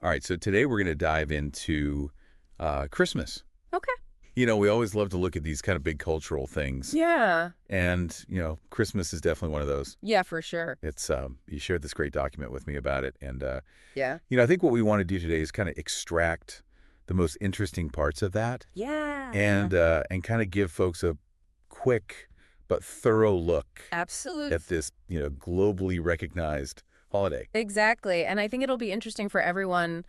All right, so today we're going to dive into Christmas. Okay. We always love to look at these kind of big cultural things. Yeah. And, Christmas is definitely one of those. Yeah, for sure. It's you shared this great document with me about it. And, Yeah. I think what we want to do today is kind of extract the most interesting parts of that Yeah. and kind of give folks a quick but thorough look Absolutely. at this, globally recognized holiday. Exactly. And I think it'll be interesting for everyone,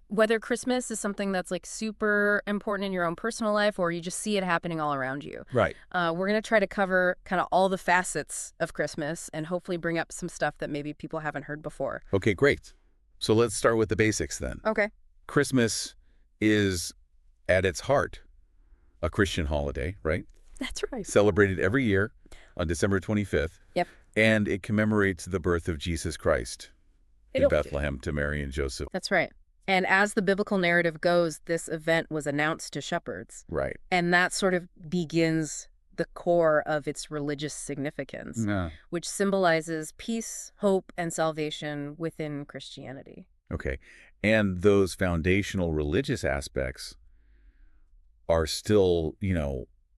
whether Christmas is something that's like super important in your own personal life or you just see it happening all around you. Right. We're going to try to cover kind of all the facets of Christmas and hopefully bring up some stuff that maybe people haven't heard before. Okay, great. So let's start with the basics then. Okay. Christmas is, at its heart, a Christian holiday, right? That's right. Celebrated every year on December 25th. Yep. And it commemorates the birth of Jesus Christ in It'll- Bethlehem to Mary and Joseph. That's right. And as the biblical narrative goes, this event was announced to shepherds. Right. And that sort of begins the core of its religious significance, Yeah. which symbolizes peace, hope, and salvation within Christianity. Okay. And those foundational religious aspects are still,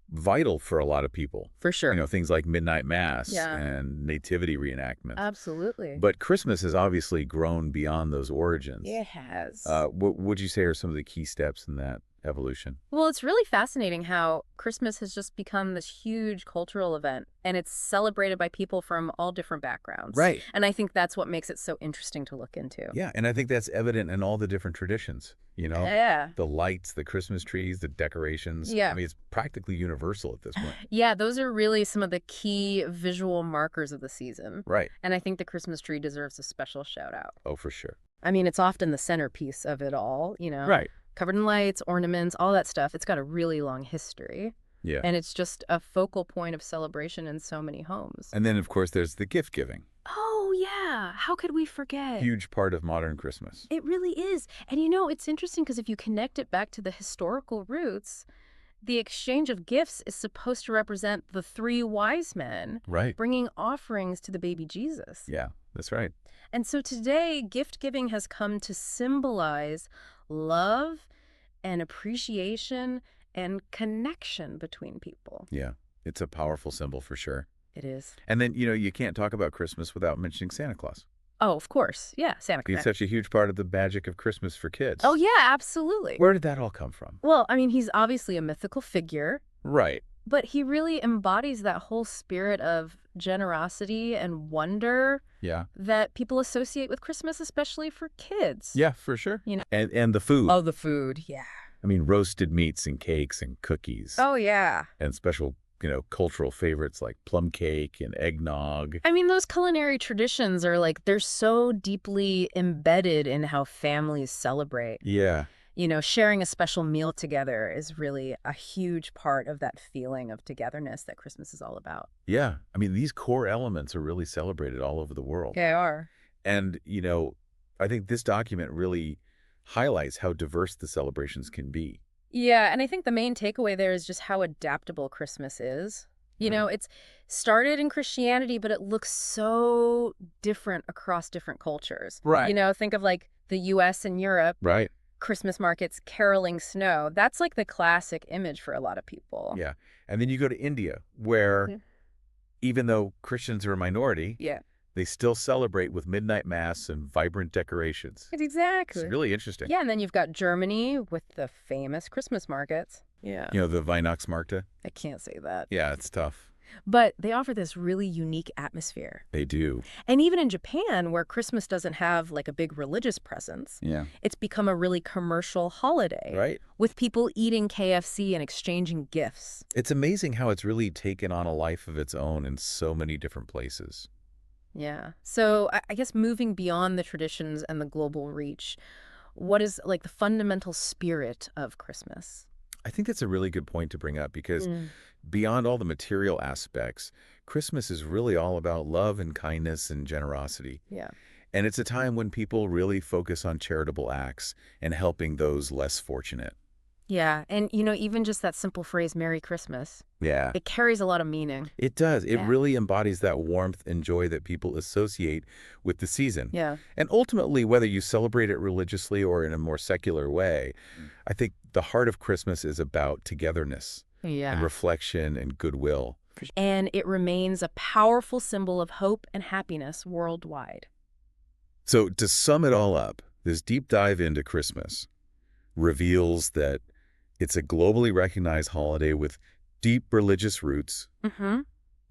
vital for a lot of people. For sure. Things like midnight mass Yeah. and nativity reenactment. Absolutely. But Christmas has obviously grown beyond those origins. It has. What would you say are some of the key steps in that evolution? Well, it's really fascinating how Christmas has just become this huge cultural event, and it's celebrated by people from all different backgrounds. Right. And I think that's what makes it so interesting to look into. Yeah, and I think that's evident in all the different traditions, Yeah. the lights, the Christmas trees, the decorations. Yeah. I mean, it's practically universal at this point. Yeah, those are really some of the key visual markers of the season. Right. And I think the Christmas tree deserves a special shout out. Oh, for sure. I mean, it's often the centerpiece of it all, Right. Covered in lights, ornaments, all that stuff. It's got a really long history. Yeah. And it's just a focal point of celebration in so many homes. And then, of course, there's the gift giving. Oh, yeah. How could we forget? Huge part of modern Christmas. It really is. And it's interesting because if you connect it back to the historical roots, the exchange of gifts is supposed to represent the three wise men Right. bringing offerings to the baby Jesus. Yeah, that's right. And so today, gift giving has come to symbolize love and appreciation and connection between people. Yeah, it's a powerful symbol for sure. It is. And then, you can't talk about Christmas without mentioning Santa Claus. Oh, of course. Yeah, Santa He's Claus. such a huge part of the magic of Christmas for kids. Oh, yeah, absolutely. Where did that all come from? Well, I mean, he's obviously a mythical figure, Right. but he really embodies that whole spirit of generosity and wonder Yeah. that people associate with Christmas, especially for kids. Yeah, for sure. You know- And the food. Oh, the food. Yeah. I mean, roasted meats and cakes and cookies. Oh, yeah. And special, cultural favorites like plum cake and eggnog. I mean, those culinary traditions are they're so deeply embedded in how families celebrate. Yeah. Sharing a special meal together is really a huge part of that feeling of togetherness that Christmas is all about. Yeah. I mean, these core elements are really celebrated all over the world. They are. And, I think this document really highlights how diverse the celebrations can be. Yeah, and I think the main takeaway there is just how adaptable Christmas is. It's started in Christianity, but it looks so different across different cultures. Right. Think of the U.S. and Europe. Right. Christmas markets, caroling snow. That's the classic image for a lot of people. Yeah. And then you go to India, where Mhm. even though Christians are a minority, Yeah. they still celebrate with midnight mass and vibrant decorations. Exactly. It's really interesting. Yeah, and then you've got Germany with the famous Christmas markets. Yeah. The Weihnachtsmärkte. I can't say that. Yeah, it's tough. But they offer this really unique atmosphere. They do. And even in Japan, where Christmas doesn't have a big religious presence, Yeah. it's become a really commercial holiday. Right. With people eating KFC and exchanging gifts. It's amazing how it's really taken on a life of its own in so many different places. Yeah. So I guess moving beyond the traditions and the global reach, what is the fundamental spirit of Christmas? I think that's a really good point to bring up because beyond all the material aspects, Christmas is really all about love and kindness and generosity. Yeah. And it's a time when people really focus on charitable acts and helping those less fortunate. Yeah, and even just that simple phrase, Merry Christmas, Yeah. it carries a lot of meaning. It does. It Yeah. really embodies that warmth and joy that people associate with the season. Yeah. And ultimately, whether you celebrate it religiously or in a more secular way, I think the heart of Christmas is about togetherness and Yeah. reflection and goodwill. And it remains a powerful symbol of hope and happiness worldwide. So to sum it all up, this deep dive into Christmas reveals that it's a globally recognized holiday with deep religious roots Mm-hmm.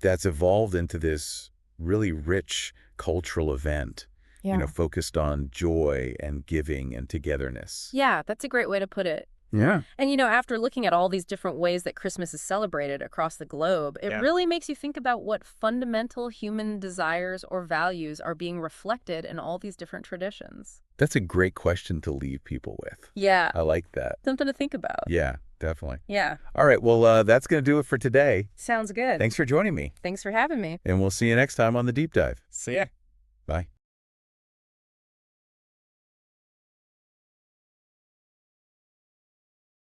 that's evolved into this really rich cultural event, Yeah. focused on joy and giving and togetherness. Yeah, that's a great way to put it. Yeah. And after looking at all these different ways that Christmas is celebrated across the globe, it really makes you think about what fundamental human desires or values are being reflected in all these different traditions. That's a great question to leave people with. Yeah, I like that. something to think about. Yeah, definitely. Yeah, All right, well, that's going to do it for today. sounds good. Thanks for joining me, Thanks for having me. and we'll see you next time on The Deep Dive. See ya.